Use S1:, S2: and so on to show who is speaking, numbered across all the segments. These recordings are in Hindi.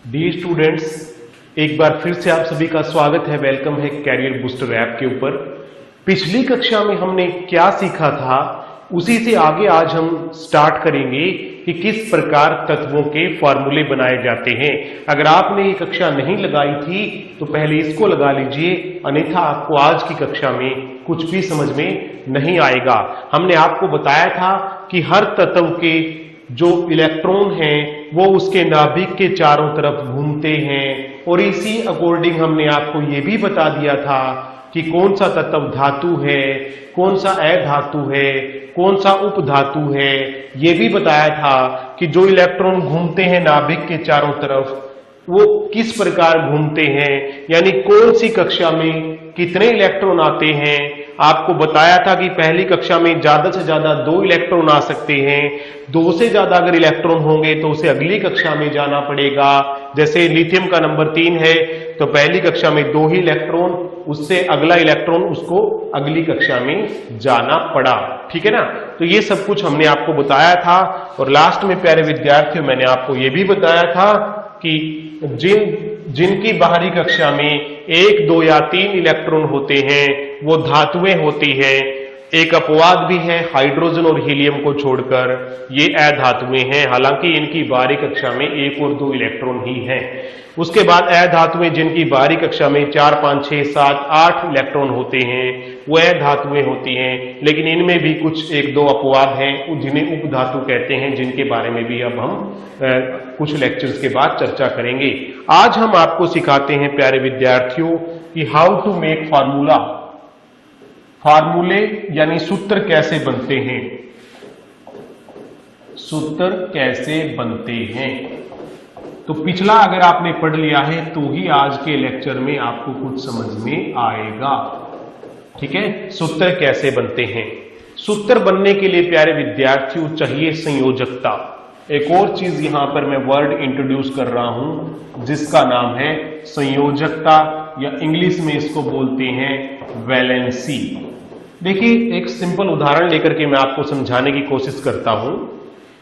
S1: डियर स्टूडेंट्स, एक बार फिर से आप सभी का स्वागत है। वेलकम है कैरियर बूस्टर ऐप के ऊपर। पिछली कक्षा में हमने क्या सीखा था, उसी से आगे आज हम स्टार्ट करेंगे कि किस प्रकार तत्वों के फॉर्मूले बनाए जाते हैं। अगर आपने ये कक्षा नहीं लगाई थी तो पहले इसको लगा लीजिए, अन्यथा आपको आज की कक्षा में कुछ भी समझ में नहीं आएगा। हमने आपको बताया था कि हर तत्व के जो इलेक्ट्रॉन हैं वो उसके नाभिक के चारों तरफ घूमते हैं, और इसी अकॉर्डिंग हमने आपको ये भी बता दिया था कि कौन सा तत्व धातु है, कौन सा अधातु है, कौन सा उपधातु है। ये भी बताया था कि जो इलेक्ट्रॉन घूमते हैं नाभिक के चारों तरफ वो किस प्रकार घूमते हैं, यानी कौन सी कक्षा में कितने इलेक्ट्रॉन आते हैं। आपको बताया था कि पहली कक्षा में ज्यादा से ज्यादा 2 इलेक्ट्रॉन आ सकते हैं। 2 से ज्यादा अगर इलेक्ट्रॉन होंगे तो उसे अगली कक्षा में जाना पड़ेगा। जैसे लिथियम का नंबर 3 है तो पहली कक्षा में 2 ही इलेक्ट्रॉन, उससे अगला इलेक्ट्रॉन उसको अगली कक्षा में जाना पड़ा। ठीक है ना। तो ये सब कुछ हमने आपको बताया था, और लास्ट में प्यारे विद्यार्थियों मैंने आपको ये भी बताया था कि जिनकी बाहरी कक्षा में 1, 2 या 3 इलेक्ट्रॉन होते हैं वो धातुएं होती हैं। एक अपवाद भी है, हाइड्रोजन और हीलियम को छोड़कर ये अधातुएं हैं। हालांकि इनकी बाहरी कक्षा में 1 और 2 इलेक्ट्रॉन ही हैं। उसके बाद अधातुएं जिनकी बाहरी कक्षा में 4, 5, 6, 7, 8 इलेक्ट्रॉन होते हैं वो अधातुएं होती हैं। लेकिन इनमें भी कुछ 1-2 अपवाद हैं जिन्हें उपधातु कहते हैं, जिनके बारे में भी अब हम कुछ लेक्चर्स के बाद चर्चा करेंगे। आज हम आपको सिखाते हैं प्यारे विद्यार्थियों कि हाउ टू मेक फार्मूला। फार्मूले यानी सूत्र कैसे बनते हैं, सूत्र कैसे बनते हैं। तो पिछला अगर आपने पढ़ लिया है तो ही आज के लेक्चर में आपको कुछ समझ में आएगा। ठीक है, सूत्र कैसे बनते हैं। सूत्र बनने के लिए प्यारे विद्यार्थियों चाहिए संयोजकता। एक और चीज यहां पर मैं वर्ड इंट्रोड्यूस कर रहा हूं जिसका नाम है संयोजकता, या इंग्लिश में इसको बोलते हैं वैलेंसी। देखिए, एक सिंपल उदाहरण लेकर के मैं आपको समझाने की कोशिश करता हूं।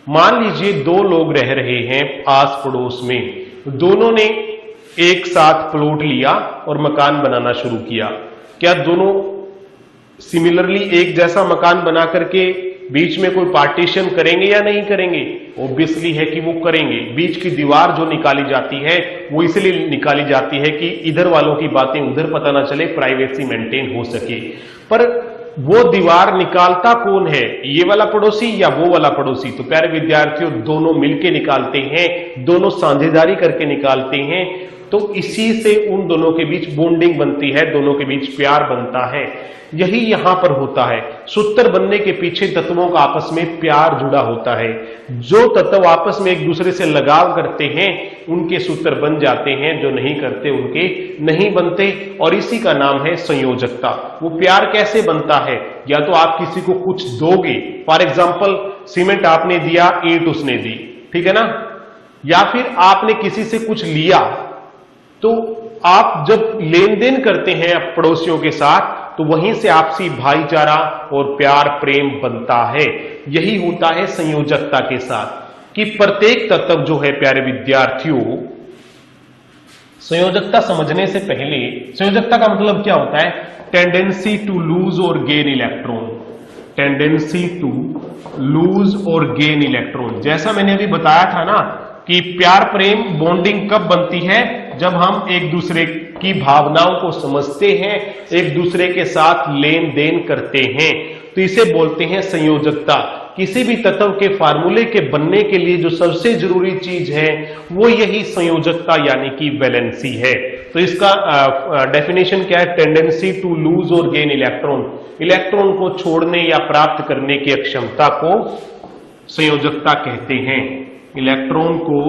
S1: मान लीजिए 2 लोग रह रहे हैं आस पड़ोस में, दोनों ने एक साथ प्लॉट लिया और मकान बनाना शुरू किया। क्या दोनों सिमिलरली एक जैसा मकान बना करके बीच में कोई पार्टीशन करेंगे या नहीं करेंगे? ऑब्वियसली है कि वो करेंगे। बीच की दीवार जो निकाली जाती है वो इसलिए निकाली जाती है कि इधर वालों की बातें उधर पता ना चले, प्राइवेसी मेंटेन हो सके। पर वो दीवार निकालता कौन है, ये वाला पड़ोसी या वो वाला पड़ोसी? तो प्यारे विद्यार्थियों दोनों मिलके निकालते हैं, दोनों साझेदारी करके निकालते हैं। तो इसी से उन दोनों के बीच बॉन्डिंग बनती है, दोनों के बीच प्यार बनता है। यही यहां पर होता है। सूत्र बनने के पीछे तत्वों का आपस में प्यार जुड़ा होता है। जो तत्व आपस में एक दूसरे से लगाव करते हैं उनके सूत्र बन जाते हैं, जो नहीं करते उनके नहीं बनते, और इसी का नाम है संयोजकता। वो प्यार कैसे बनता है? या तो आप किसी को कुछ दोगे, फॉर एग्जाम्पल सीमेंट आपने दिया, ईंट उसने दी, ठीक है ना। या फिर आपने किसी से कुछ लिया, तो आप जब लेन देन करते हैं पड़ोसियों के साथ तो वहीं से आपसी भाईचारा और प्यार प्रेम बनता है। यही होता है संयोजकता के साथ कि प्रत्येक तत्व जो है प्यारे विद्यार्थियों, संयोजकता समझने से पहले, संयोजकता का मतलब क्या होता है? टेंडेंसी टू लूज और gain electron. Tendency to lose और गेन इलेक्ट्रॉन। जैसा मैंने अभी बताया था ना कि प्यार प्रेम बॉन्डिंग कब बनती है? जब हम एक दूसरे की भावनाओं को समझते हैं, एक दूसरे के साथ लेन देन करते हैं, तो इसे बोलते हैं संयोजकता। किसी भी तत्व के फार्मूले के बनने के लिए जो सबसे जरूरी चीज है वो यही संयोजकता यानी कि वैलेंसी है। तो इसका डेफिनेशन क्या है? टेंडेंसी टू लूज और गेन इलेक्ट्रॉन। इलेक्ट्रॉन को छोड़ने या प्राप्त करने की अक्षमता को संयोजकता कहते हैं। इलेक्ट्रॉन को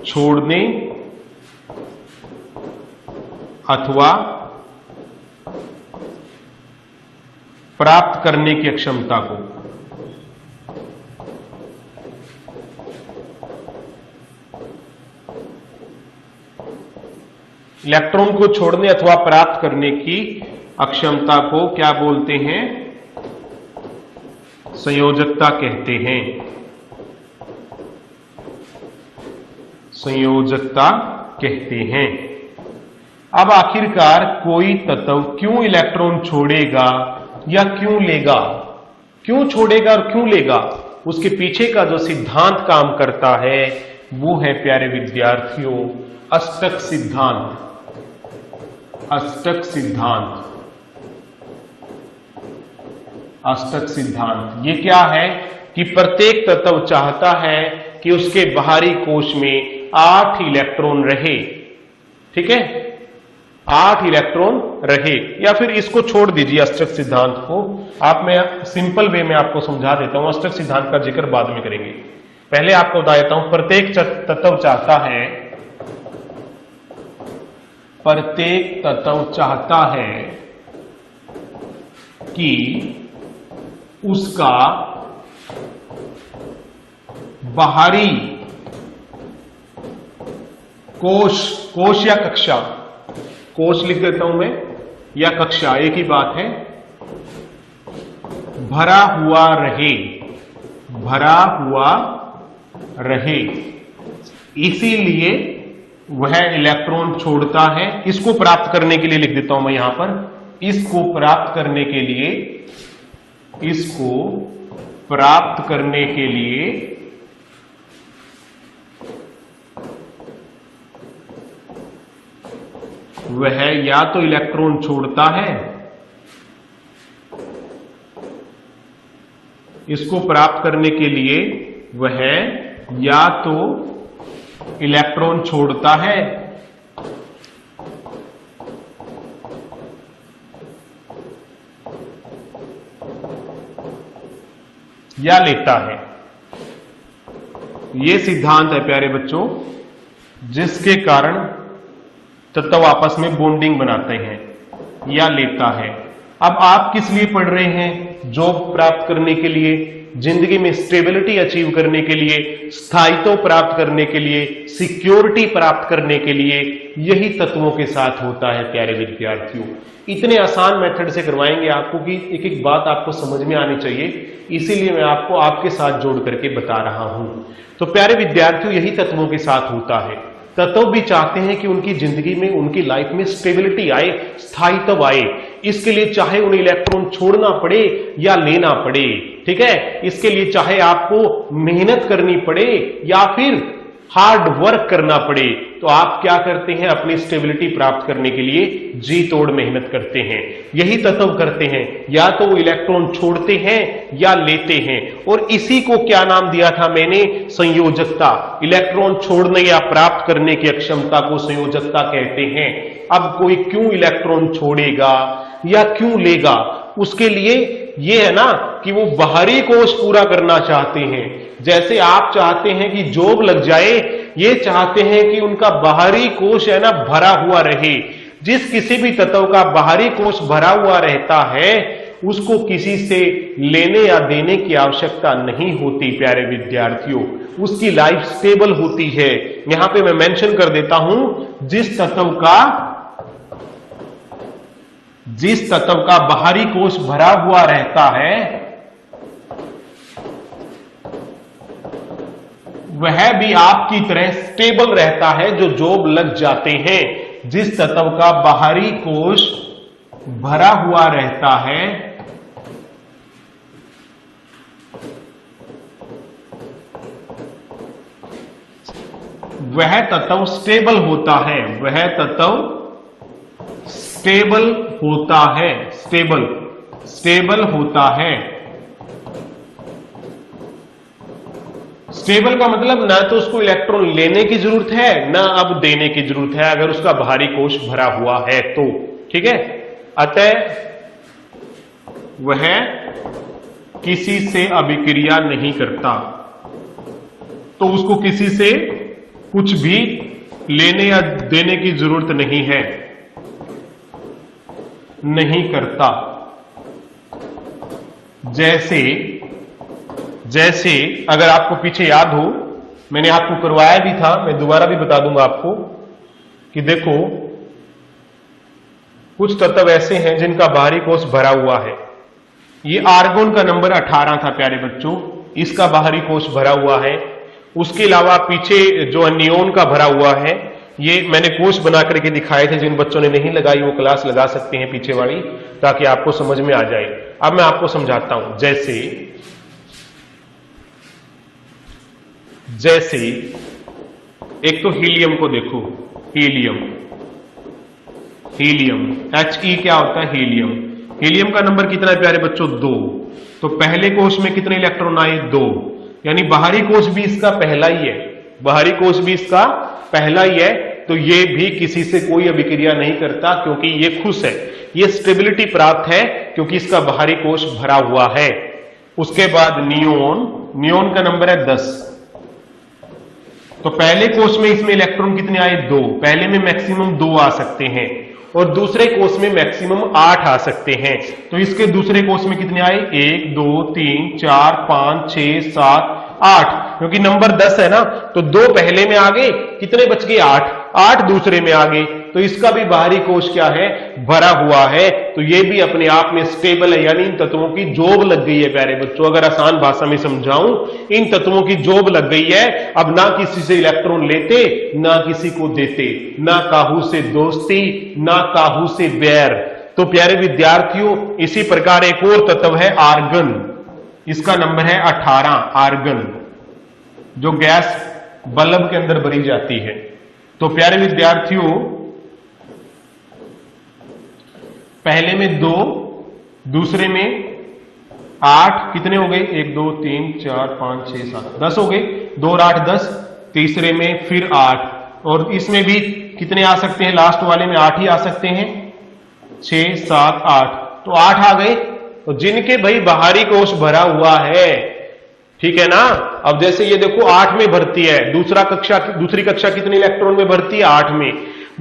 S1: छोड़ने अथवा प्राप्त करने की अक्षमता को इलेक्ट्रॉन को छोड़ने अथवा प्राप्त करने की अक्षमता को क्या बोलते हैं? संयोजकता कहते हैं। संयोजकता कहते हैं। अब आखिरकार कोई तत्व क्यों इलेक्ट्रॉन छोड़ेगा या क्यों लेगा, क्यों छोड़ेगा और क्यों लेगा, उसके पीछे का जो सिद्धांत काम करता है वो है प्यारे विद्यार्थियों अष्टक सिद्धांत। अष्टक सिद्धांत, अष्टक सिद्धांत ये क्या है कि प्रत्येक तत्व चाहता है कि उसके बाहरी कोश में 8 इलेक्ट्रॉन रहे। ठीक है, 8 इलेक्ट्रॉन रहे, या फिर इसको छोड़ दीजिए अष्टक सिद्धांत को, आप मैं सिंपल वे में आपको समझा देता हूं। अष्टक सिद्धांत का जिक्र बाद में करेंगे, पहले आपको बता देता हूं। प्रत्येक तत्व चाहता है, प्रत्येक तत्व चाहता है कि उसका बाहरी कोश या कक्षा, कोश लिख देता हूं मैं या कक्षा, एक ही बात है, भरा हुआ रहे, भरा हुआ रहे। इसीलिए वह इलेक्ट्रॉन छोड़ता है। इसको प्राप्त करने के लिए लिख देता हूं मैं यहां पर, इसको प्राप्त करने के लिए, इसको प्राप्त करने के लिए वह या तो इलेक्ट्रॉन छोड़ता है, इसको प्राप्त करने के लिए वह या तो इलेक्ट्रॉन छोड़ता है या लेता है। यह सिद्धांत है प्यारे बच्चों, जिसके कारण तत्व आपस में बॉन्डिंग बनाते हैं या लेता है। अब आप किस लिए पढ़ रहे हैं? जॉब प्राप्त करने के लिए, जिंदगी में स्टेबिलिटी अचीव करने के लिए, स्थायित्व प्राप्त करने के लिए, सिक्योरिटी प्राप्त करने के लिए। यही तत्वों के साथ होता है प्यारे विद्यार्थियों। इतने आसान मेथड से करवाएंगे आपको कि एक एक बात आपको समझ में आनी चाहिए, इसीलिए मैं आपको आपके साथ जोड़ करके बता रहा हूं। तो प्यारे विद्यार्थियों यही तत्वों के साथ होता है। तत्व भी चाहते हैं कि उनकी जिंदगी में, उनकी लाइफ में स्टेबिलिटी आए, स्थायित्व आए। इसके लिए चाहे उन्हें इलेक्ट्रॉन छोड़ना पड़े या लेना पड़े, ठीक है, इसके लिए चाहे आपको मेहनत करनी पड़े या फिर हार्ड वर्क करना पड़े, तो आप क्या करते हैं? अपनी स्टेबिलिटी प्राप्त करने के लिए जी तोड़ मेहनत करते हैं। यही तत्व करते हैं, या तो वो इलेक्ट्रॉन छोड़ते हैं या लेते हैं। और इसी को क्या नाम दिया था मैंने? संयोजकता। इलेक्ट्रॉन छोड़ने या प्राप्त करने की अक्षमता को संयोजकता कहते हैं। अब कोई क्यों इलेक्ट्रॉन छोड़ेगा या क्यों लेगा, उसके लिए यह है ना कि वो बाहरी कोश पूरा करना चाहते हैं। जैसे आप चाहते हैं कि जॉब लग जाए, ये चाहते हैं कि उनका बाहरी कोश है ना भरा हुआ रहे। जिस किसी भी तत्व का बाहरी कोश भरा हुआ रहता है, उसको किसी से लेने या देने की आवश्यकता नहीं होती प्यारे विद्यार्थियों। उसकी लाइफ स्टेबल होती है। यहां पे मैं मेंशन कर देता हूं, जिस तत्व का बाहरी कोश भरा हुआ रहता है, वह भी आपकी तरह स्टेबल रहता है जो जॉब लग जाते हैं। जिस तत्व का बाहरी कोश भरा हुआ रहता है, वह तत्व स्टेबल होता है, वह तत्व स्टेबल होता है, स्टेबल होता है। स्टेबल का मतलब ना तो उसको इलेक्ट्रॉन लेने की जरूरत है, ना अब देने की जरूरत है, अगर उसका बाहरी कोश भरा हुआ है तो, ठीक है। अतः वह किसी से अभिक्रिया नहीं करता, तो उसको किसी से कुछ भी लेने या देने की जरूरत नहीं है, नहीं करता। जैसे अगर आपको पीछे याद हो, मैंने आपको करवाया भी था, मैं दोबारा भी बता दूंगा आपको कि देखो कुछ तत्व ऐसे हैं जिनका बाहरी कोश भरा हुआ है। ये आर्गोन का नंबर 18 था प्यारे बच्चों, इसका बाहरी कोश भरा हुआ है। उसके अलावा पीछे जो नियोन का भरा हुआ है, ये मैंने कोर्स बना करके दिखाए थे, जिन बच्चों ने नहीं लगाई वो क्लास लगा सकते हैं पीछे वाली, ताकि आपको समझ में आ जाए। अब मैं आपको समझाता हूं। जैसे एक तो हीलियम को देखो, हीलियम He क्या होता है? हीलियम का नंबर कितना है प्यारे बच्चों? 2। तो पहले कोष में कितने इलेक्ट्रॉन आए? 2। यानी बाहरी कोष भी इसका पहला ही है, तो ये भी किसी से कोई अभिक्रिया नहीं करता, क्योंकि ये खुश है, ये स्टेबिलिटी प्राप्त है, क्योंकि इसका बाहरी कोष भरा हुआ है। उसके बाद नियोन का नंबर है 10। तो पहले कोष में इसमें इलेक्ट्रॉन कितने आए? 2। पहले में मैक्सिमम 2 आ सकते हैं और दूसरे कोष में मैक्सिमम 8 आ सकते हैं। तो इसके दूसरे कोष में कितने आए? 1 2 3 4 5 6 7 8, क्योंकि नंबर 10 है ना, तो 2 पहले में आ गए, कितने बच गए? 8 दूसरे में आ गए। तो इसका भी बाहरी कोष क्या है? भरा हुआ है। तो ये भी अपने आप में स्टेबल है, यानी इन तत्वों की जॉब लग गई है प्यारे बच्चों। अगर आसान भाषा में समझाऊं, इन तत्वों की जॉब लग गई है। अब ना किसी से इलेक्ट्रॉन लेते, ना किसी को देते, ना काहू से दोस्ती, ना काहू से बैर। तो प्यारे विद्यार्थियों, इसी प्रकार एक और तत्व है आर्गन, इसका नंबर है 18, आर्गन, जो गैस बल्ब के अंदर भरी जाती है। तो प्यारे विद्यार्थियों, पहले में 2, दूसरे में 8, कितने हो गए? 1 2 3 4 5 6 7 10 हो गए, 2 और 8 10। तीसरे में फिर 8, और इसमें भी कितने आ सकते हैं? लास्ट वाले में 8 ही आ सकते हैं, 6 7 8, तो 8 आ गए। तो जिनके भाई बाहरी कोष भरा हुआ है, ठीक है ना। अब जैसे ये देखो 8 में भरती है, दूसरी कक्षा कितने इलेक्ट्रॉन में भरती है? 8 में।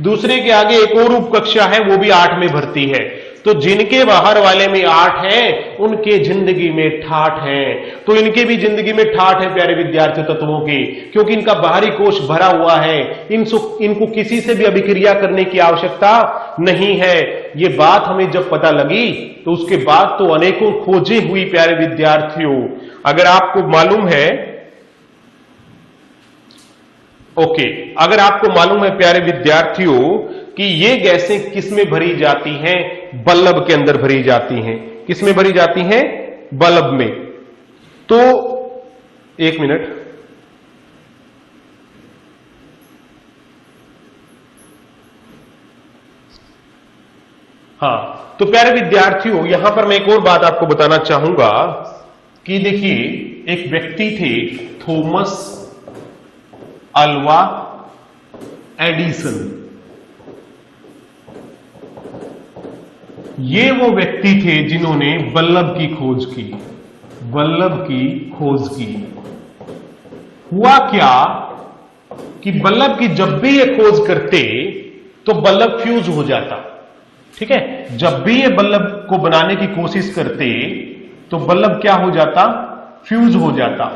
S1: दूसरे के आगे एक और उप कक्षा है, वो भी 8 में भरती है। तो जिनके बाहर वाले में 8 है, उनके जिंदगी में ठाठ है। तो इनके भी जिंदगी में ठाठ है प्यारे विद्यार्थियों तत्वों की, क्योंकि इनका बाहरी कोष भरा हुआ है। इनको किसी से भी अभिक्रिया करने की आवश्यकता नहीं है। ये बात हमें जब पता लगी, तो उसके बाद तो अनेकों खोजें हुई प्यारे विद्यार्थियों। अगर आपको मालूम है, अगर आपको मालूम है प्यारे विद्यार्थियों कि ये गैसें किसमें भरी जाती हैं? बल्ब के अंदर भरी जाती हैं। किसमें भरी जाती हैं? बल्ब में। तो एक मिनट, हाँ, तो प्यारे विद्यार्थियों, यहां पर मैं एक और बात आपको बताना चाहूंगा कि देखिए, एक व्यक्ति थे थॉमस अल्वा एडिसन। ये वो व्यक्ति थे जिन्होंने बल्ब की खोज की। हुआ क्या कि बल्ब की जब भी ये खोज करते, तो बल्ब फ्यूज हो जाता। ठीक है, जब भी ये बल्ब को बनाने की कोशिश करते, तो बल्ब क्या हो जाता? फ्यूज हो जाता।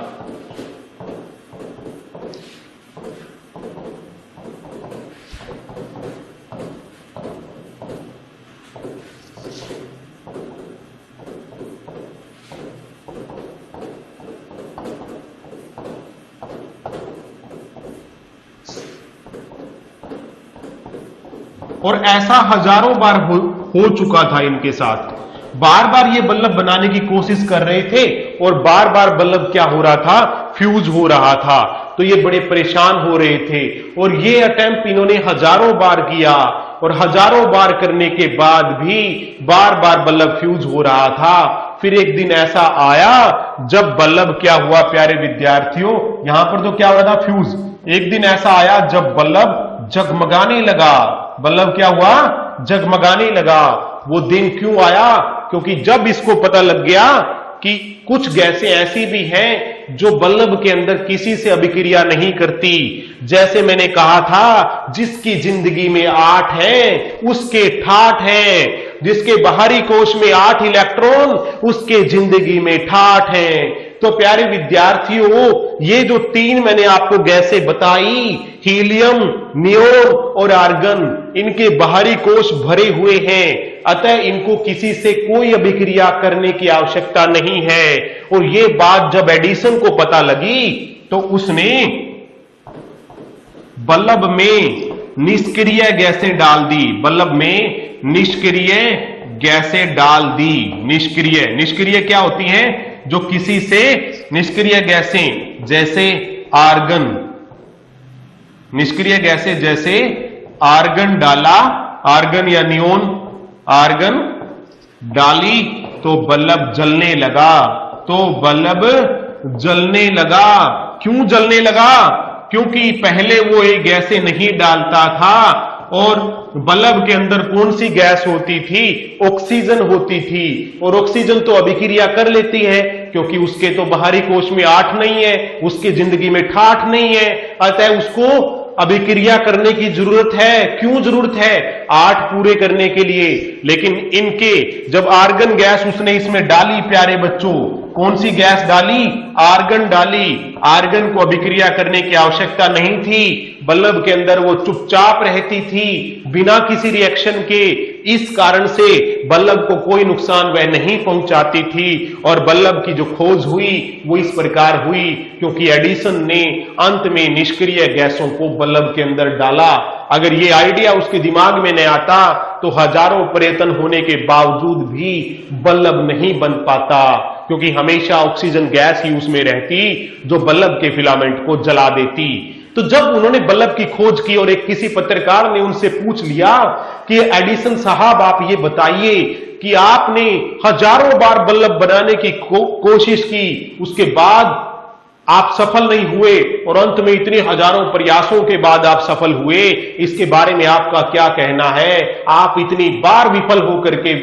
S1: और ऐसा हजारों बार हो चुका था इनके साथ। बार बार ये बल्ब बनाने की कोशिश कर रहे थे, और बार बार बल्ब क्या हो रहा था? फ्यूज हो रहा था। तो ये बड़े परेशान हो रहे थे, और ये अटेम्प्ट इन्होंने हजारों बार किया, और हजारों बार करने के बाद भी बार बार बल्ब फ्यूज हो रहा था। फिर एक दिन ऐसा आया जब बल्ब क्या हुआ प्यारे विद्यार्थियों? यहां पर तो क्या हो रहा था? फ्यूज। एक दिन ऐसा आया जब बल्ब जगमगाने लगा। बल्ब क्या हुआ? जगमगाने लगा। वो दिन क्यों आया? क्योंकि जब इसको पता लग गया कि कुछ गैसें ऐसी भी हैं जो बल्ब के अंदर किसी से अभिक्रिया नहीं करती। जैसे मैंने कहा था, जिसकी जिंदगी में 8 है उसके ठाठ है, जिसके बाहरी कोश में 8 इलेक्ट्रॉन, उसके जिंदगी में ठाठ है। तो प्यारे विद्यार्थियों, ये जो 3 मैंने आपको गैसें बताई, हीलियम, नियोन और आर्गन, इनके बाहरी कोश भरे हुए हैं, अतः इनको किसी से कोई अभिक्रिया करने की आवश्यकता नहीं है। और ये बात जब एडिसन को पता लगी, तो उसने बल्ब में निष्क्रिय गैसें डाल दी, बल्ब में निष्क्रिय गैसें डाल दी। निष्क्रिय, निष्क्रिय क्या होती हैं? जो किसी से निष्क्रिय गैसें, जैसे आर्गन, निष्क्रिय गैसें जैसे आर्गन डाला, आर्गन या नियोन, आर्गन डाली तो बल्ब जलने लगा, तो बल्ब जलने लगा। क्यों जलने लगा? क्योंकि पहले वो ये गैसें नहीं डालता था और बल्ब के अंदर कौन सी गैस होती थी? ऑक्सीजन होती थी, और ऑक्सीजन तो अभिक्रिया कर लेती है क्योंकि उसके तो बाहरी कोश में 8 नहीं है, उसकी जिंदगी में ठाठ नहीं है, अतः उसको अभिक्रिया करने की जरूरत है। क्यों जरूरत है? 8 पूरे करने के लिए। लेकिन इनके जब आर्गन गैस उसने इसमें डाली, प्यारे बच्चों, कौन सी गैस डाली? आर्गन डाली। आर्गन को अभिक्रिया करने की आवश्यकता नहीं थी, बल्ब के अंदर वो चुपचाप रहती थी बिना किसी रिएक्शन के। इस कारण से बल्ब को कोई नुकसान वह नहीं पहुंचाती थी, और बल्ब की जो खोज हुई वो इस प्रकार हुई क्योंकि एडिसन ने अंत में निष्क्रिय गैसों को बल्ब के अंदर डाला। अगर ये आइडिया उसके दिमाग में न आता तो हजारों प्रयत्न होने के बावजूद भी बल्ब नहीं बन पाता, क्योंकि हमेशा ऑक्सीजन गैस ही उसमें रहती जो बल्ब के फिलामेंट को जला देती। तो जब उन्होंने बल्ब की खोज की और एक किसी पत्रकार ने उनसे पूछ लिया कि एडिसन साहब आप ये बताइए कि आपने हजारों बार बल्ब बनाने की कोशिश की, उसके बाद आप सफल नहीं हुए और अंत में इतने हजारों प्रयासों के बाद आप सफल हुए, इसके बारे में आपका क्या कहना है? आप इतनी बार विफल होकर के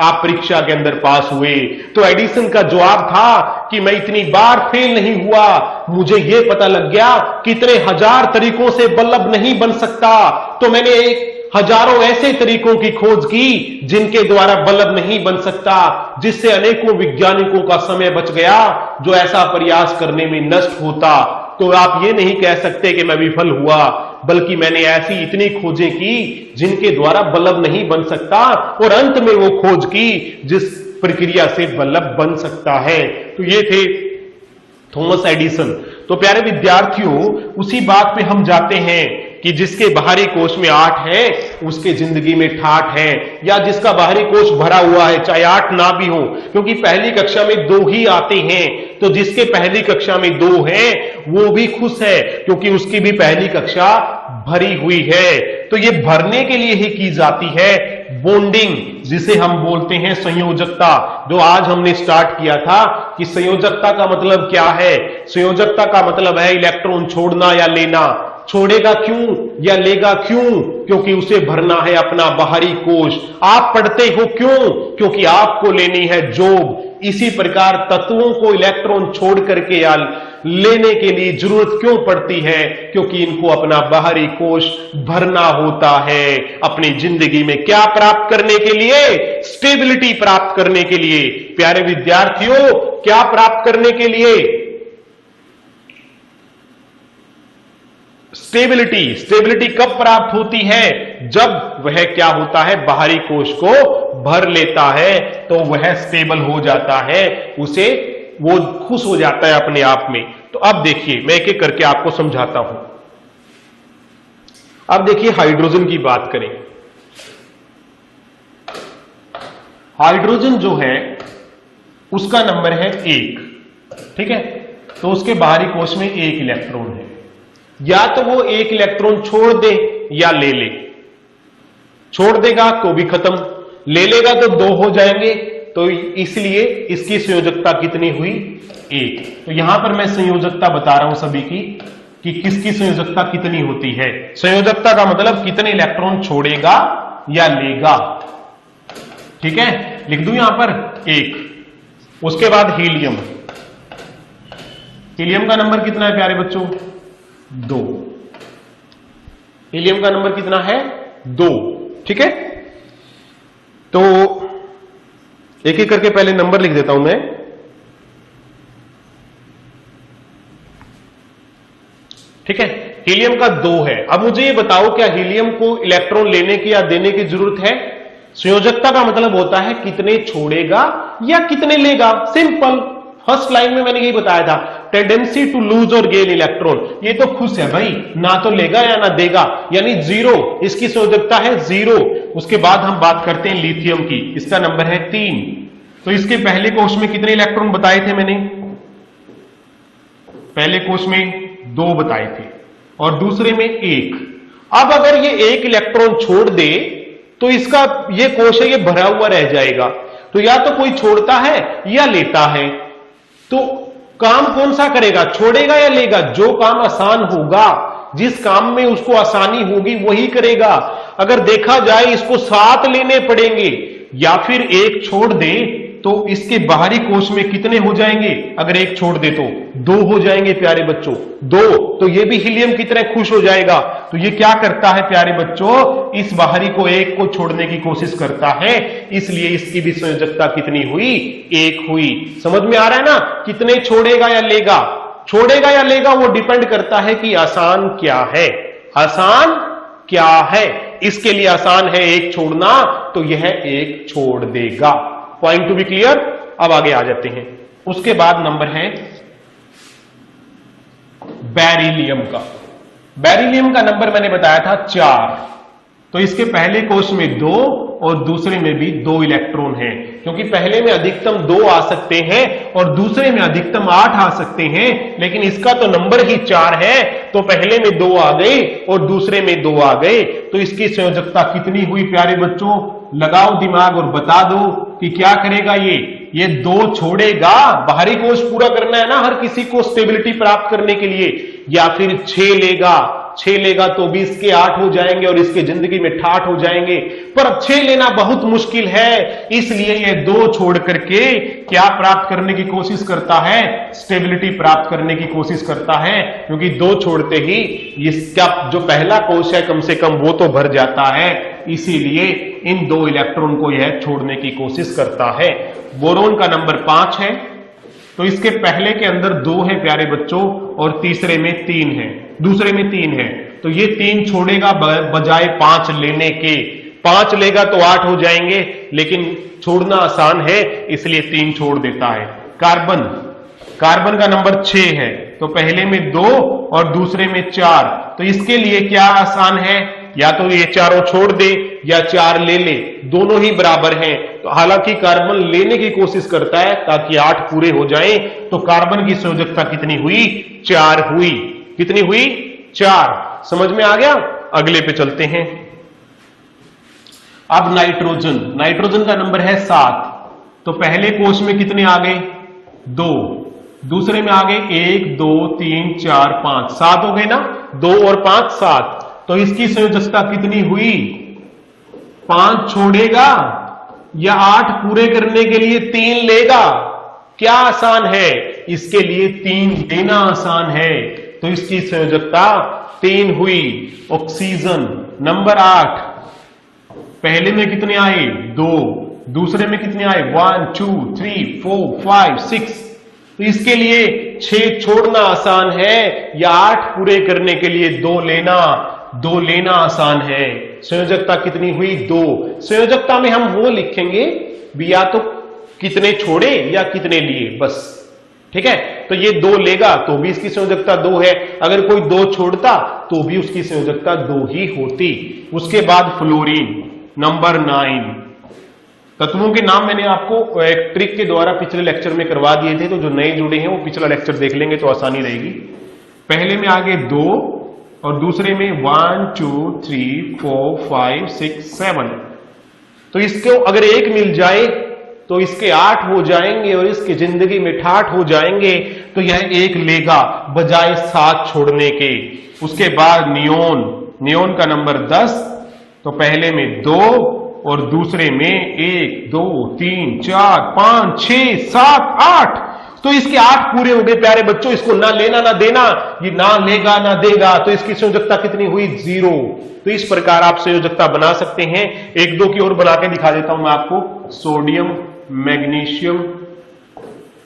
S1: आप परीक्षा के अंदर पास हुए। तो एडिसन का जवाब था कि मैं इतनी बार फेल नहीं हुआ, मुझे यह पता लग गया कि इतने हजार तरीकों से बल्ब नहीं बन सकता, तो मैंने एक हजारों ऐसे तरीकों की खोज की जिनके द्वारा बल्ब नहीं बन सकता, जिससे अनेकों वैज्ञानिकों का समय बच गया जो ऐसा प्रयास करने में नष्ट होता। तो आप ये नहीं कह सकते कि मैं विफल हुआ, बल्कि मैंने ऐसी इतनी खोजें की जिनके द्वारा बल्ब नहीं बन सकता, और अंत में वो खोज की जिस प्रक्रिया से बल्ब बन सकता है। तो ये थे थॉमस एडिसन। तो प्यारे विद्यार्थियों, उसी बात पे हम जाते हैं कि जिसके बाहरी कोश में 8 है उसके जिंदगी में ठाठ है, या जिसका बाहरी कोश भरा हुआ है चाहे 8 ना भी हो, क्योंकि पहली कक्षा में 2 ही आते हैं। तो जिसके पहली कक्षा में 2 है वो भी खुश है क्योंकि उसकी भी पहली कक्षा भरी हुई है। तो ये भरने के लिए ही की जाती है बॉन्डिंग, जिसे हम बोलते हैं संयोजकता, जो आज हमने स्टार्ट किया था कि संयोजकता का मतलब क्या है। संयोजकता का मतलब है इलेक्ट्रॉन छोड़ना या लेना। छोड़ेगा क्यों या लेगा क्यों? क्योंकि उसे भरना है अपना बाहरी कोश। आप पढ़ते हो क्यों? क्योंकि आपको लेनी है जॉब। इसी प्रकार तत्वों को इलेक्ट्रॉन छोड़ करके या लेने के लिए जरूरत क्यों पड़ती है? क्योंकि इनको अपना बाहरी कोश भरना होता है अपनी जिंदगी में। क्या प्राप्त करने के लिए? स्टेबिलिटी प्राप्त करने के लिए। प्यारे विद्यार्थियों, क्या प्राप्त करने के लिए? स्टेबिलिटी। स्टेबिलिटी कब प्राप्त होती है? जब वह क्या होता है, बाहरी कोश को भर लेता है, तो वह स्टेबल हो जाता है, उसे वो खुश हो जाता है अपने आप में। तो अब देखिए, मैं एक एक करके आपको समझाता हूं। अब देखिए, हाइड्रोजन की बात करें। हाइड्रोजन जो है उसका नंबर है 1, ठीक है। तो उसके बाहरी कोश में 1 इलेक्ट्रॉन है। या तो वो 1 इलेक्ट्रॉन छोड़ दे या ले ले। छोड़ देगा तो भी खत्म, ले लेगा तो 2 हो जाएंगे। तो इसलिए इसकी संयोजकता कितनी हुई? 1। तो यहां पर मैं संयोजकता बता रहा हूं सभी की कि किसकी संयोजकता कितनी होती है। संयोजकता का मतलब कितने इलेक्ट्रॉन छोड़ेगा या लेगा, ठीक है। लिख दूं यहां पर 1। उसके बाद हीलियम। हीलियम का नंबर कितना है प्यारे बच्चों? 2। हीलियम का नंबर कितना है? 2, ठीक है। तो एक एक करके पहले नंबर लिख देता हूं मैं। ठीक है, हीलियम का 2 है। अब मुझे ये बताओ, क्या हीलियम को इलेक्ट्रॉन लेने की या देने की जरूरत है? संयोजकता का मतलब होता है कितने छोड़ेगा या कितने लेगा। सिंपल, फर्स्ट लाइन में मैंने यही बताया था। टेंडेंसी टू लूज और गेन इलेक्ट्रॉन, ये तो खुश है भाई, ना तो लेगा या ना देगा, यानी जीरो, इसकी संयोजकता है जीरो। उसके बाद हम बात करते हैं लिथियम की, इसका नंबर है 3। तो इसके पहले कोष में कितने इलेक्ट्रॉन बताए थे मैंने? पहले कोष में 2 बताए थे और दूसरे में 1। अब अगर ये 1 इलेक्ट्रॉन छोड़ दे तो इसका ये कोष है ये भरा हुआ रह जाएगा। तो या तो कोई छोड़ता है या लेता है, तो काम कौन सा करेगा, छोड़ेगा या लेगा? जो काम आसान होगा, जिस काम में उसको आसानी होगी वही करेगा। अगर देखा जाए इसको 7 लेने पड़ेंगे या फिर 1 छोड़ दे तो इसके बाहरी कोष में कितने हो जाएंगे? अगर 1 छोड़ दे तो 2 हो जाएंगे प्यारे बच्चों, 2। तो ये भी हीलियम की तरह खुश हो जाएगा। तो ये क्या करता है प्यारे बच्चों, इस बाहरी को 1 को छोड़ने की कोशिश करता है, इसलिए इसकी भी संयोजकता कितनी हुई? 1 हुई। समझ में आ रहा है ना? कितने छोड़ेगा या लेगा? छोड़ेगा या लेगा वो डिपेंड करता है कि आसान क्या है, आसान क्या है। इसके लिए आसान है 1 छोड़ना, तो यह 1 छोड़ देगा। Point to be clear. अब आगे आ जाते हैं। उसके बाद नंबर है बेरिलियम का। बेरिलियम का नंबर मैंने बताया था 4। तो इसके पहले कोष में 2 और दूसरे में भी 2 इलेक्ट्रॉन हैं, क्योंकि पहले में अधिकतम 2 आ सकते हैं और दूसरे में अधिकतम 8 आ सकते हैं, लेकिन इसका तो नंबर ही 4 है, तो पहले में 2 आ गए और दूसरे में 2 आ गए। तो इसकी संयोजकता कितनी हुई प्यारे बच्चों? लगाओ दिमाग और बता दो कि क्या करेगा ये 2 छोड़ेगा, बाहरी कोष पूरा करना है ना हर किसी को स्टेबिलिटी प्राप्त करने के लिए, या फिर 6 लेगा। 6 लेगा तो भी इसके 8 हो जाएंगे और इसके जिंदगी में 68 हो जाएंगे, पर 6 लेना बहुत मुश्किल है, इसलिए ये 2 छोड़ करके क्या प्राप्त करने की कोशिश करता है? स्टेबिलिटी प्राप्त करने की कोशिश करता है, क्योंकि 2 छोड़ते ही इसका जो पहला कोष है कम से कम वो तो भर जाता है, इसीलिए इन 2 इलेक्ट्रॉन को यह छोड़ने की कोशिश करता है। बोरोन का नंबर 5 है, तो इसके पहले के अंदर 2 है प्यारे बच्चों और तीसरे में 3 है, दूसरे में 3 है, तो ये 3 छोड़ेगा बजाय 5 लेने के। 5 लेगा तो 8 हो जाएंगे, लेकिन छोड़ना आसान है इसलिए 3 छोड़ देता है। कार्बन का नंबर 6 है, तो पहले में 2 और दूसरे में 4, तो इसके लिए क्या आसान है? या तो ये चारों छोड़ दे या 4 ले ले, दोनों ही बराबर हैं। तो हालांकि कार्बन लेने की कोशिश करता है ताकि 8 पूरे हो जाएं, तो कार्बन की संयोजकता कितनी हुई? 4 हुई। कितनी हुई? 4। समझ में आ गया? अगले पे चलते हैं। अब नाइट्रोजन का नंबर है 7, तो पहले कोष में कितने आ गए? 2, दूसरे में आ गए 1 2 3 4 5, 7 हो गए ना, 2 और 5 7। तो इसकी संयोजकता कितनी हुई? 5 छोड़ेगा या 8 पूरे करने के लिए 3 लेगा? क्या आसान है? इसके लिए 3 लेना आसान है, तो इसकी संयोजकता 3 हुई। ऑक्सीजन नंबर 8, पहले में कितने आए? 2, दूसरे में कितने आए? 1 2 3 4 5 6, तो इसके लिए 6 छोड़ना आसान है या 8 पूरे करने के लिए 2 लेना आसान है। संयोजकता कितनी हुई? 2। संयोजकता में हम वो लिखेंगे भी या तो कितने छोड़े या कितने लिए, बस। ठीक है, तो ये 2 लेगा तो भी इसकी संयोजकता 2 है, अगर कोई 2 छोड़ता तो भी उसकी संयोजकता 2 ही होती। उसके बाद फ्लोरीन नंबर 9। तत्वों के नाम मैंने आपको एक ट्रिक के द्वारा पिछले लेक्चर में करवा दिए थे, तो जो नए जुड़े हैं वो पिछला लेक्चर देख लेंगे तो आसानी रहेगी। पहले में आगे 2 और दूसरे में 1 2 3 4 5 6 7, तो इसको अगर 1 मिल जाए तो इसके 8 हो जाएंगे और इसकी जिंदगी में 68 हो जाएंगे, तो यह 1 लेगा बजाय 7 छोड़ने के। उसके बाद नियोन का नंबर 10, तो पहले में 2 और दूसरे में 1 2 3 4 5 6 7 8, तो इसके 8 पूरे हो गए प्यारे बच्चों। इसको ना लेना ना देना, ये ना लेगा ना देगा, तो इसकी संयोजकता कितनी हुई? 0। तो इस प्रकार आप संयोजकता बना सकते हैं। 1 2 की ओर बना के दिखा देता हूं मैं आपको। सोडियम, मैग्नीशियम,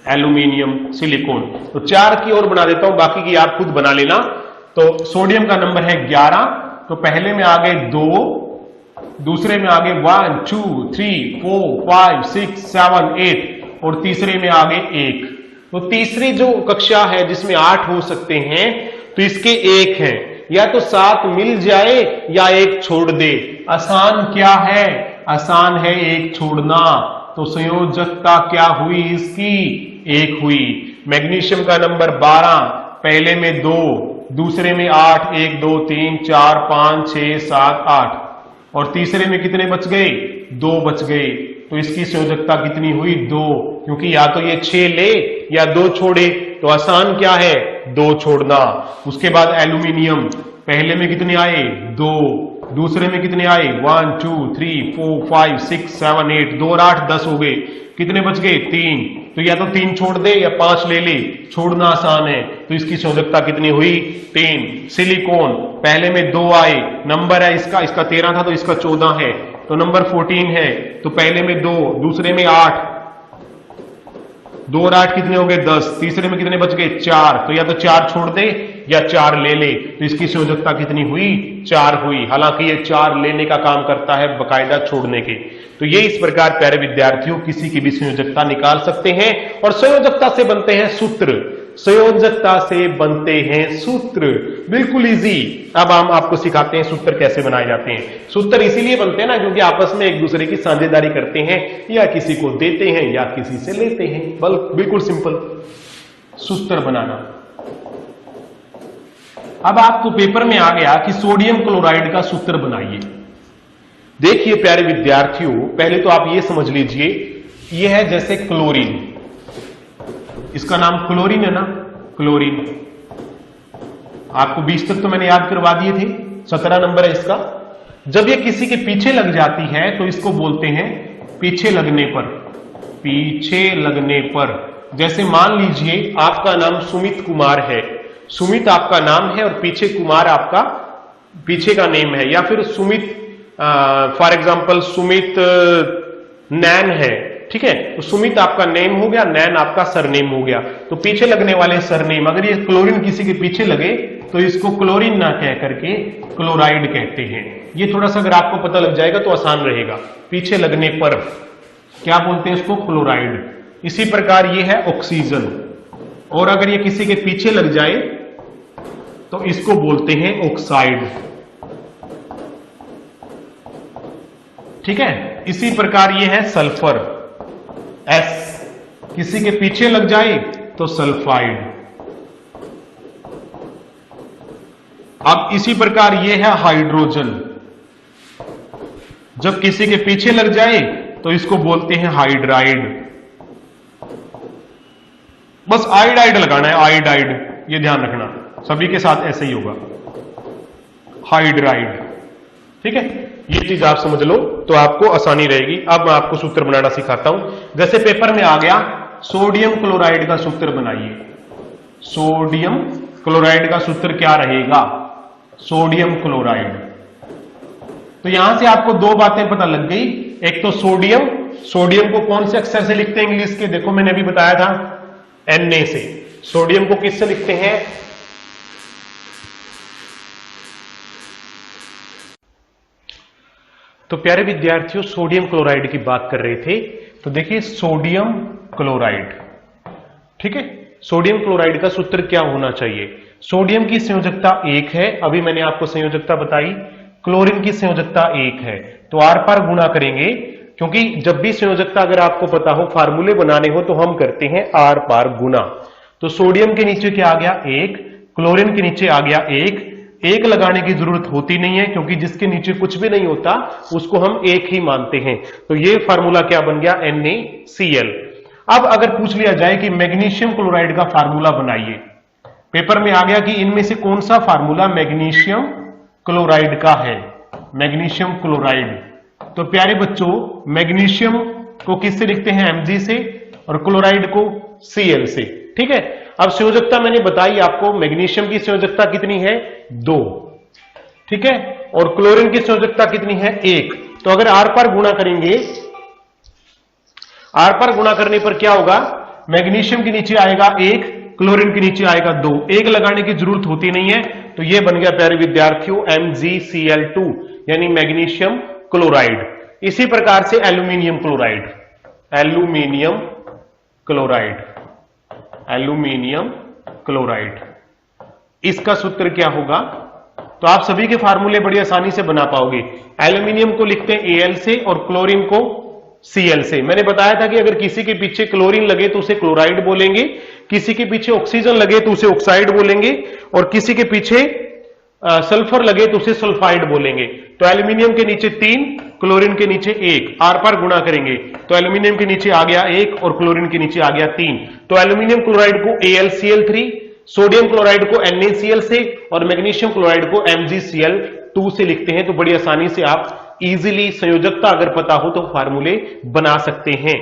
S1: एल्यूमिनियम, सिलिकॉन, तो 4 की ओर बना देता हूं, बाकी की आप खुद बना लेना। तो सोडियम का नंबर है 11, तो पहले में आ गए 2, दूसरे में आ गए 1 2 3 4 5 6 7 8 और तीसरे में आ गए 1। तो तीसरी जो कक्षा है जिसमें 8 हो सकते हैं, तो इसके 1 है, या तो 7 मिल जाए या 1 छोड़ दे। आसान क्या है? आसान है 1 छोड़ना। तो संयोजकता क्या हुई इसकी? 1 हुई। मैग्नीशियम का नंबर 12, पहले में 2, दूसरे में 8, 1 2 3 4 5 6 7 8, और तीसरे में कितने बच गए? 2 बच गए। तो इसकी संयोजकता कितनी हुई? 2, क्योंकि या तो ये 6 ले या 2 छोड़े। तो आसान क्या है? 2 छोड़ना। उसके बाद एल्यूमिनियम, पहले में कितने आए? 2, दूसरे में कितने आए? 1 2 3 4 5 6 7 8, 2 और 8 10 हो गए। कितने बच गए? 3। तो या तो 3 छोड़ दे या 5 ले ले, छोड़ना आसान है। तो इसकी संयोजकता कितनी हुई? 3। सिलिकॉन, पहले में 2 आए, नंबर है इसका 13 था तो इसका 14 है, तो नंबर 14 है। तो पहले में 2, दूसरे में 8, 2 और 8 कितने हो गए? 10, तीसरे में कितने बच गए? 4। तो या तो 4 छोड़ दे या 4 ले ले। तो इसकी संयोजकता कितनी हुई? 4 हुई। हालांकि ये 4 लेने का काम करता है, बकायदा छोड़ने के। तो ये इस प्रकार प्यारे विद्यार्थियों किसी की भी संयोजकता निकाल सकते हैं, और संयोजकता से बनते हैं सूत्र। संयोजकता से बनते हैं सूत्र, बिल्कुल इजी। अब हम आपको सिखाते हैं सूत्र कैसे बनाए जाते हैं। सूत्र इसीलिए बनते हैं ना, क्योंकि आपस में एक दूसरे की साझेदारी करते हैं, या किसी को देते हैं या किसी से लेते हैं। बिल्कुल सिंपल सूत्र बनाना। अब आपको पेपर में आ गया कि सोडियम क्लोराइड का सूत्र बनाइए। देखिए प्यारे विद्यार्थियों, पहले तो आप ये समझ लीजिए, ये है जैसे क्लोरीन, इसका नाम क्लोरीन है ना, क्लोरीन। आपको 20 तक तो मैंने याद करवा दिए थे, 17 नंबर है इसका। जब ये किसी के पीछे लग जाती है तो इसको बोलते हैं पीछे लगने पर। पीछे लगने पर, जैसे मान लीजिए आपका नाम सुमित कुमार है, सुमित आपका नाम है और पीछे कुमार आपका पीछे का नेम है, या फिर सुमित फॉर एग्जाम्पल सुमित नैन है, ठीक है। तो सुमित आपका नेम हो गया, नैन आपका सरनेम हो गया। तो पीछे लगने वाले सरनेम, अगर ये क्लोरीन किसी के पीछे लगे तो इसको क्लोरीन ना कह करके क्लोराइड कहते हैं। ये थोड़ा सा अगर आपको पता लग जाएगा तो आसान रहेगा। पीछे लगने पर क्या बोलते हैं इसको? क्लोराइड। इसी प्रकार ये है ऑक्सीजन, और अगर ये किसी के पीछे लग जाए तो इसको बोलते हैं ऑक्साइड, ठीक है। इसी प्रकार ये है सल्फर, एस, किसी के पीछे लग जाए तो सल्फाइड। अब इसी प्रकार ये है हाइड्रोजन, जब किसी के पीछे लग जाए तो इसको बोलते हैं हाइड्राइड। बस आइडाइड लगाना है, आइडाइड, ये ध्यान रखना, सभी के साथ ऐसे ही होगा, हाइड्राइड, ठीक है। ये चीज आप समझ लो तो आपको आसानी रहेगी। अब मैं आपको सूत्र बनाना सिखाता हूं। जैसे पेपर में आ गया सोडियम क्लोराइड का सूत्र बनाइए। सोडियम क्लोराइड का सूत्र क्या रहेगा? Sodium chloride. तो यहां से आपको 2 बातें पता लग गई। एक तो सोडियम, सोडियम को कौन से अक्षर से लिखते हैं इंग्लिश के? देखो मैंने अभी बताया था, Na से। सोडियम को किससे लिखते हैं? तो प्यारे विद्यार्थियों, सोडियम क्लोराइड की बात कर रहे थे, तो देखिए सोडियम क्लोराइड, ठीक है। सोडियम क्लोराइड का सूत्र क्या होना चाहिए? सोडियम की संयोजकता 1 है, अभी मैंने आपको संयोजकता बताई। क्लोरीन की संयोजकता 1 है, तो आर पार गुणा करेंगे, क्योंकि जब भी संयोजकता अगर आपको पता हो, फार्मूले बनाने हो, तो हम करते हैं आर पार गुणा। तो सोडियम के नीचे क्या आ गया? 1, क्लोरीन के नीचे आ गया 1। 1 लगाने की जरूरत होती नहीं है, क्योंकि जिसके नीचे कुछ भी नहीं होता उसको हम 1 ही मानते हैं। तो ये फार्मूला क्या बन गया? NaCl। अब अगर पूछ लिया जाए कि मैग्नीशियम क्लोराइड का फार्मूला बनाइए, पेपर में आ गया कि इनमें से कौन सा फार्मूला मैग्नीशियम क्लोराइड का है? Magnesium chloride. तो प्यारे बच्चों, मैग्नीशियम को किससे लिखते हैं? Mg से, और क्लोराइड को Cl से, ठीक है। अब संयोजकता मैंने बताई आपको, मैग्नीशियम की संयोजकता कितनी है? 2, ठीक है, और क्लोरीन की संयोजकता कितनी है? 1। तो अगर आर पार गुणा करेंगे, आर पार गुणा करने पर क्या होगा? मैग्नीशियम के नीचे आएगा 1, क्लोरीन के नीचे आएगा 2। 1 लगाने की जरूरत होती नहीं है, तो यह बन गया प्यारे विद्यार्थियों MgCl2, यानी मैग्नीशियम क्लोराइड। इसी प्रकार से aluminium chloride, aluminium chloride, aluminium chloride. इसका सूत्र क्या होगा? तो आप सभी के फार्मूले बड़ी आसानी से बना पाओगे। एल्यूमिनियम को लिखते हैं Al से और क्लोरीन को Cl से। मैंने बताया था कि अगर किसी के पीछे क्लोरीन लगे तो उसे क्लोराइड बोलेंगे, किसी के पीछे ऑक्सीजन लगे तो उसे ऑक्साइड बोलेंगे, और किसी के पीछे सल्फर लगे तो उसे सल्फाइड बोलेंगे। तो एल्यूमिनियम के नीचे 3, क्लोरीन के नीचे 1, आर पार गुणा करेंगे तो एल्यूमिनियम के नीचे आ गया 1 और क्लोरीन के नीचे आ गया 3। तो एल्यूमिनियम क्लोराइड को AlCl3, सोडियम क्लोराइड को NaCl से और मैग्नीशियम क्लोराइड को MgCl2 से लिखते हैं। तो बड़ी आसानी से आप इजीली संयोजकता अगर पता हो तो फार्मूले बना सकते हैं।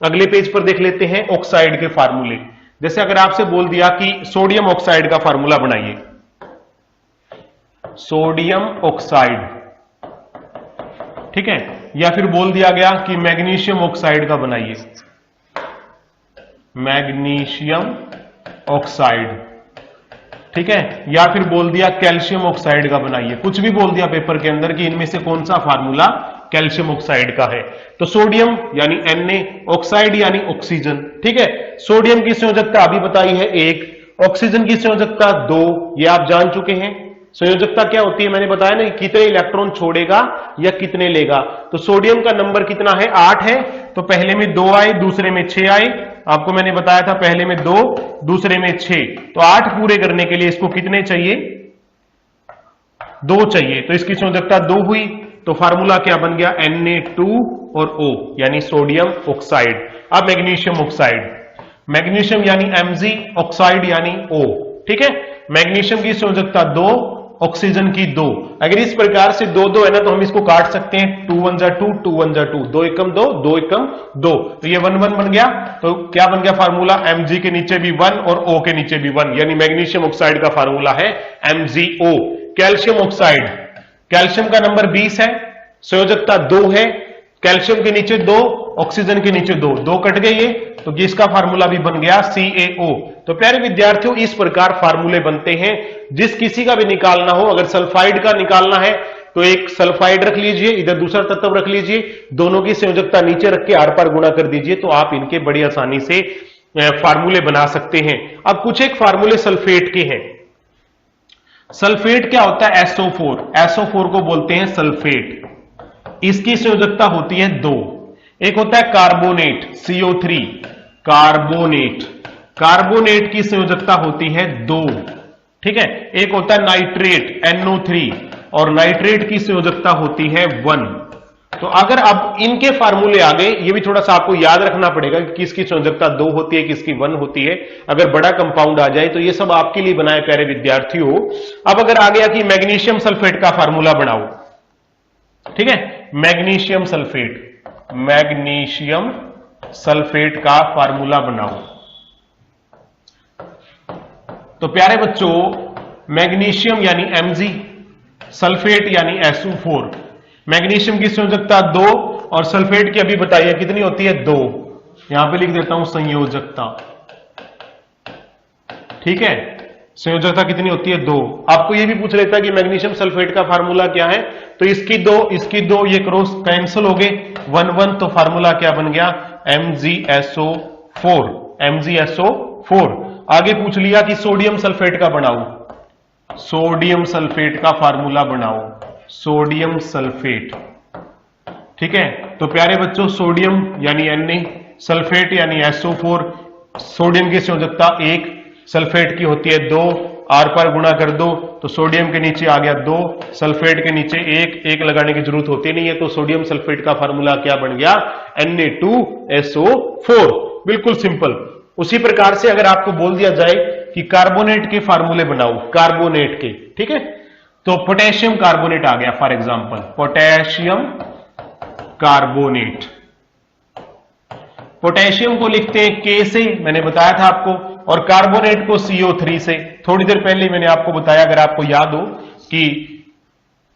S1: अगले पेज पर देख लेते हैं ऑक्साइड के फार्मूले। जैसे अगर आपसे बोल दिया कि सोडियम ऑक्साइड का फार्मूला बनाइए, सोडियम ऑक्साइड, ठीक है, या फिर बोल दिया गया कि मैग्नीशियम ऑक्साइड का बनाइए, मैग्नीशियम ऑक्साइड, ठीक है, या फिर बोल दिया कैल्शियम ऑक्साइड का बनाइए। कुछ भी बोल दिया पेपर के अंदर कि इनमें से कौन सा फार्मूला कैल्शियम ऑक्साइड का है। तो सोडियम यानी Na, ऑक्साइड यानी ऑक्सीजन, ठीक है। सोडियम की संयोजकता अभी बताई है 1, ऑक्सीजन की संयोजकता 2, ये आप जान चुके हैं। संयोजकता क्या होती है मैंने बताया ना, कितने इलेक्ट्रॉन छोड़ेगा या कितने लेगा। तो सोडियम का नंबर कितना है? 8 है। तो पहले में 2 आए, दूसरे में 6 आए। आपको मैंने बताया था पहले में 2, दूसरे में 6। तो 8 पूरे करने के लिए इसको कितने चाहिए? 2 चाहिए। तो इसकी संयोजकता 2 हुई। तो फार्मूला क्या बन गया? Na2 और O यानी सोडियम ऑक्साइड। अब मैग्नीशियम ऑक्साइड, मैग्नीशियम यानी Mg, ऑक्साइड यानी O, ठीक है। मैग्नीशियम की संयोजकता 2, ऑक्सीजन की 2। अगर इस प्रकार से 2-2 है ना तो हम इसको काट सकते हैं, 2 1 जा 2, 2 1 जा 2, 2 एकम 2, 2 एकम 2। तो ये 1 1 बन गया। तो क्या बन गया फार्मूला? Mg के नीचे भी 1 और O के नीचे भी 1, यानी मैग्नीशियम ऑक्साइड का फार्मूला है MgO। कैल्शियम ऑक्साइड, कैल्शियम का नंबर 20 है, संयोजकता 2 है, कैल्शियम के नीचे 2, ऑक्सीजन के नीचे 2, 2 कट गए ये, तो इसका फार्मूला भी बन गया CaO। तो प्यारे विद्यार्थियों, इस प्रकार फार्मूले बनते हैं। जिस किसी का भी निकालना हो, अगर सल्फाइड का निकालना है तो एक सल्फाइड रख लीजिए, इधर दूसरा तत्व रख लीजिए, दोनों की संयोजकता नीचे रख के आर पार गुणा कर दीजिए, तो आप इनके बड़ी आसानी से फार्मूले बना सकते हैं। अब कुछ एक फार्मूले सल्फेट के हैं। सल्फेट क्या होता है? SO4, SO4 को बोलते हैं सल्फेट। इसकी संयोजकता होती है 2। एक होता है कार्बोनेट CO3, कार्बोनेट, कार्बोनेट की संयोजकता होती है 2, ठीक है। एक होता है नाइट्रेट NO3 और नाइट्रेट की संयोजकता होती है 1। तो अगर अब इनके फार्मूले आ गए, ये भी थोड़ा सा आपको याद रखना पड़ेगा कि किसकी संयोजकता 2 होती है, किसकी 1 होती है। अगर बड़ा कंपाउंड आ जाए तो ये सब आपके लिए बनाए प्यारे विद्यार्थियों। अब अगर आ गया कि मैग्नीशियम सल्फेट का फार्मूला बनाओ, ठीक है, मैग्नीशियम सल्फेट, मैग्नीशियम सल्फेट का फार्मूला बनाओ। तो प्यारे बच्चों, मैग्नीशियम यानी Mg, सल्फेट यानी SO4। मैग्नीशियम की संयोजकता 2 और सल्फेट की अभी बताइए कितनी होती है? 2। यहां पे लिख देता हूं संयोजकता, ठीक है। संयोजकता कितनी होती है? 2। आपको यह भी पूछ लेता है कि मैग्नीशियम सल्फेट का फार्मूला क्या है, तो इसकी 2, इसकी 2, ये क्रॉस कैंसिल हो गए, 1 1। तो फार्मूला क्या बन गया? MgSO4, MgSO4। आगे पूछ लिया कि सोडियम सल्फेट का बनाओ, सोडियम सल्फेट का फार्मूला बनाओ, सोडियम सल्फेट, ठीक है। तो प्यारे बच्चों, सोडियम यानी Na, सल्फेट यानी SO4, सोडियम की संयोजकता 1, सल्फेट की होती है 2, आर पार गुणा कर दो तो सोडियम के नीचे आ गया 2, सल्फेट के नीचे 1, 1 लगाने की जरूरत होती नहीं है। तो सोडियम सल्फेट का फार्मूला क्या बन गया? Na2SO4। बिल्कुल सिंपल। उसी प्रकार से अगर आपको बोल दिया जाए कि कार्बोनेट के फार्मूले बनाओ, कार्बोनेट के, ठीक है, तो पोटेशियम कार्बोनेट आ गया for example, potassium carbonate. Potassium को लिखते हैं K से, मैंने बताया था आपको, और कार्बोनेट को CO3 से। थोड़ी देर पहले मैंने आपको बताया, अगर आपको याद हो, कि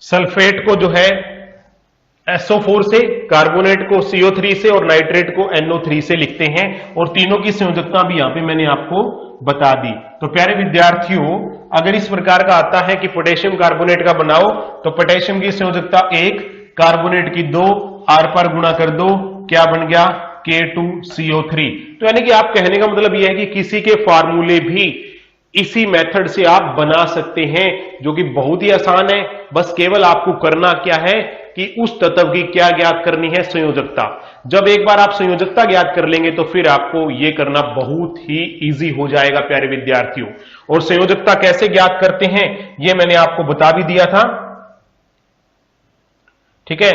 S1: सल्फेट को जो है SO4 से, कार्बोनेट को CO3 से और नाइट्रेट को NO3 से लिखते हैं, और तीनों की संयोजकता भी यहां पे मैंने आपको बता दी। तो प्यारे विद्यार्थियों, अगर इस प्रकार का आता है कि पोटेशियम कार्बोनेट का बनाओ, तो पोटेशियम की संयोजकता 1, कार्बोनेट की 2, आर पार गुणा कर दो, क्या बन गया? K2CO3। तो यानी कि आप कहने का मतलब यह है कि किसी के फार्मूले भी इसी मेथड से आप बना सकते हैं, जो कि बहुत ही आसान है। बस केवल आपको करना क्या है कि उस तत्व की क्या ज्ञात करनी है, संयोजकता। जब एक बार आप संयोजकता ज्ञात कर लेंगे तो फिर आपको यह करना बहुत ही इजी हो जाएगा प्यारे विद्यार्थियों। और संयोजकता कैसे ज्ञात करते हैं यह मैंने आपको बता भी दिया था, ठीक है।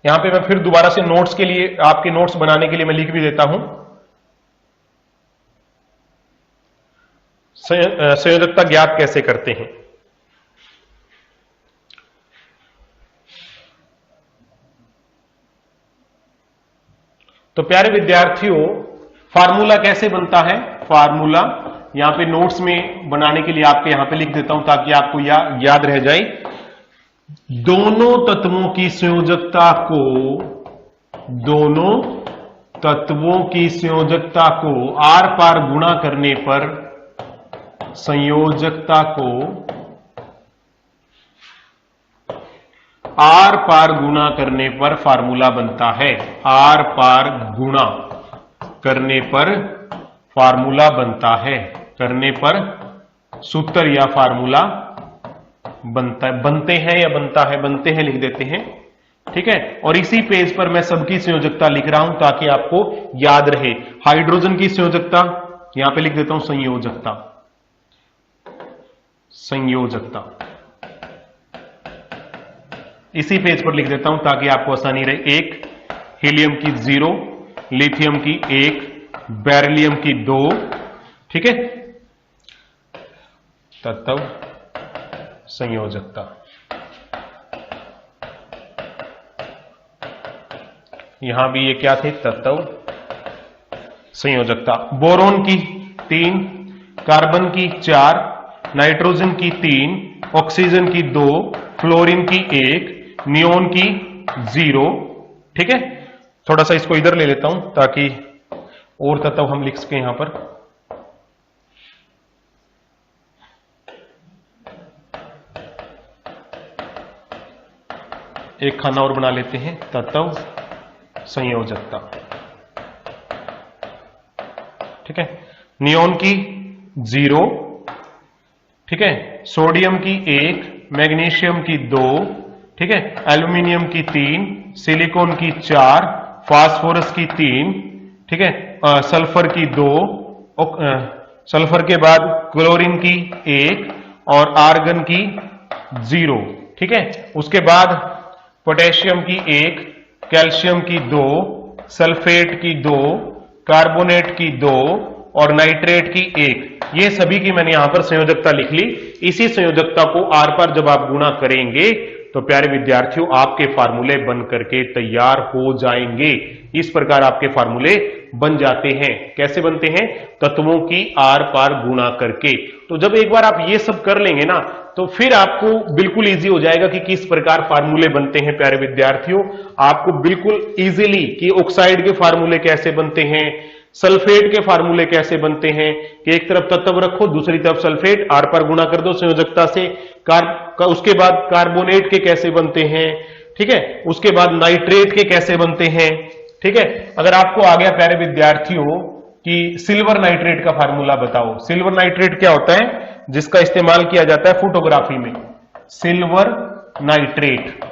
S1: यहां पे मैं फिर दोबारा से नोट्स के लिए, आपके नोट्स बनाने के लिए मैं लिख भी देता हूं। संयोजकता ज्ञात कैसे करते हैं। तो प्यारे विद्यार्थियों, फार्मूला कैसे बनता है, फार्मूला यहां पे नोट्स में बनाने के लिए आपके यहां पे लिख देता हूं ताकि आपको याद रह जाए। दोनों तत्वों की संयोजकता को, दोनों तत्वों की संयोजकता को आर पार गुणा करने पर, संयोजकता को आर पार गुणा करने पर फार्मूला बनता है। आर पार गुणा करने पर फार्मूला बनता है, करने पर सूत्र या फार्मूला बनता है, बनते हैं या बनता है, बनते हैं लिख देते हैं, ठीक है। और इसी पेज पर मैं सबकी संयोजकता लिख रहा हूं ताकि आपको याद रहे। हाइड्रोजन की संयोजकता यहां पे लिख देता हूं, संयोजकता, संयोजकता इसी पेज पर लिख देता हूं ताकि आपको आसानी रहे। 1 हीलियम की 0, लिथियम की 1, बेरिलियम की 2, ठीक है। तत्व संयोजकता, यहां भी ये क्या थे, तत्व संयोजकता। बोरोन की 3, कार्बन की 4, नाइट्रोजन की 3, ऑक्सीजन की 2, फ्लोरीन की 1, नियोन की 0, ठीक है। थोड़ा सा इसको इधर ले लेता हूं ताकि और तत्व हम लिख सके यहां पर। एक खाना और बना लेते हैं, तत्व संयोजकता, ठीक है। नियोन की 0, ठीक है। सोडियम की 1, मैग्नीशियम की 2, ठीक है। एल्यूमिनियम की 3, सिलिकॉन की 4, फास्फोरस की 3, ठीक है। सल्फर की 2, सल्फर के बाद क्लोरीन की 1 और आर्गन की 0, ठीक है। उसके बाद पोटेशियम की 1, कैल्शियम की 2, सल्फेट की 2, कार्बोनेट की 2 और नाइट्रेट की 1। ये सभी की मैंने यहां पर संयोजकता लिख ली। इसी संयोजकता को आर पार जब आप गुणा करेंगे तो प्यारे विद्यार्थियों आपके फार्मूले बन करके तैयार हो जाएंगे। इस प्रकार आपके फार्मूले बन जाते हैं। कैसे बनते हैं, तत्वों की आर पार गुणा करके। तो जब एक बार आप ये सब कर लेंगे ना तो फिर आपको बिल्कुल इजी हो जाएगा कि किस प्रकार फार्मूले बनते हैं। प्यारे विद्यार्थियों, आपको बिल्कुल इजीली कि ऑक्साइड के फार्मूले कैसे बनते हैं, सल्फेट के फार्मूले कैसे बनते हैं, कि एक तरफ तत्व रखो दूसरी तरफ सल्फेट, आर पार गुणा कर दो संयोजकता से। उसके बाद कार्बोनेट के कैसे बनते हैं, ठीक है। उसके बाद नाइट्रेट के कैसे बनते हैं, ठीक है। अगर आपको आ गया प्यारे विद्यार्थियों कि सिल्वर नाइट्रेट का फार्मूला बताओ। सिल्वर नाइट्रेट क्या होता है, जिसका इस्तेमाल किया जाता है फोटोग्राफी में, सिल्वर नाइट्रेट।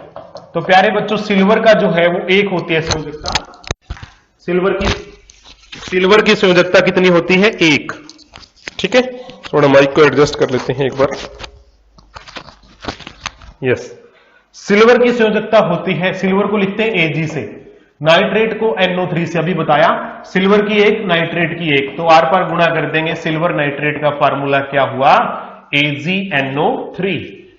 S1: तो प्यारे बच्चों, सिल्वर का जो है वो 1 होती है संयोजकता। सिल्वर की संयोजकता कितनी होती है, 1, ठीक है। थोड़ा माइक को एडजस्ट कर लेते हैं एक बार। यस, सिल्वर की संयोजकता होती है, सिल्वर को लिखते हैं Ag से, नाइट्रेट को NO3 से। अभी बताया सिल्वर की 1, नाइट्रेट की 1, तो आर पार गुणा कर देंगे। सिल्वर नाइट्रेट का फार्मूला क्या हुआ, AgNO3,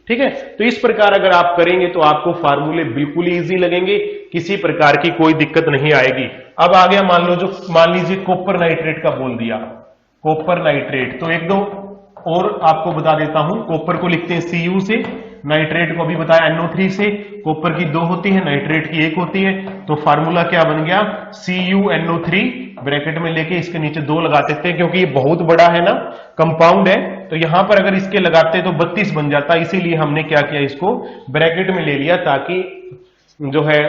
S1: ठीक है। तो इस प्रकार अगर आप करेंगे तो आपको फार्मूले बिल्कुल ही इजी लगेंगे, किसी प्रकार की कोई दिक्कत नहीं आएगी। अब आ गया मान लीजिए कॉपर नाइट्रेट का बोल दिया, कॉपर नाइट्रेट। तो एक दो और आपको बता देता हूं, कॉपर को लिखते हैं Cu से, नाइट्रेट को अभी बताया NO3 से। कॉपर की 2 होती है, नाइट्रेट की 1 होती है। तो फार्मूला क्या बन गया, CuNO3 ब्रैकेट में लेके इसके नीचे 2 लगा देते हैं, क्योंकि ये बहुत बड़ा है ना, कंपाउंड है। तो यहां पर अगर इसके लगाते तो 32 बन जाता, इसीलिए हमने क्या किया, इसको ब्रैकेट में ले लिया ताकि जो है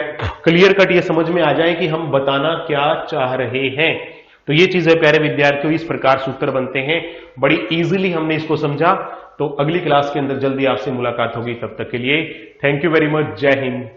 S1: क्लियर कट ये समझ में आ जाए कि हम बताना क्या चाह रहे हैं। तो ये चीज है प्यारे विद्यार्थियों, इस प्रकार सूत्र बनते हैं, बड़ी इजीली हमने इसको समझा। तो अगली क्लास के अंदर जल्दी आपसे मुलाकात होगी, तब तक के लिए थैंक यू वेरी मच, जय हिंद।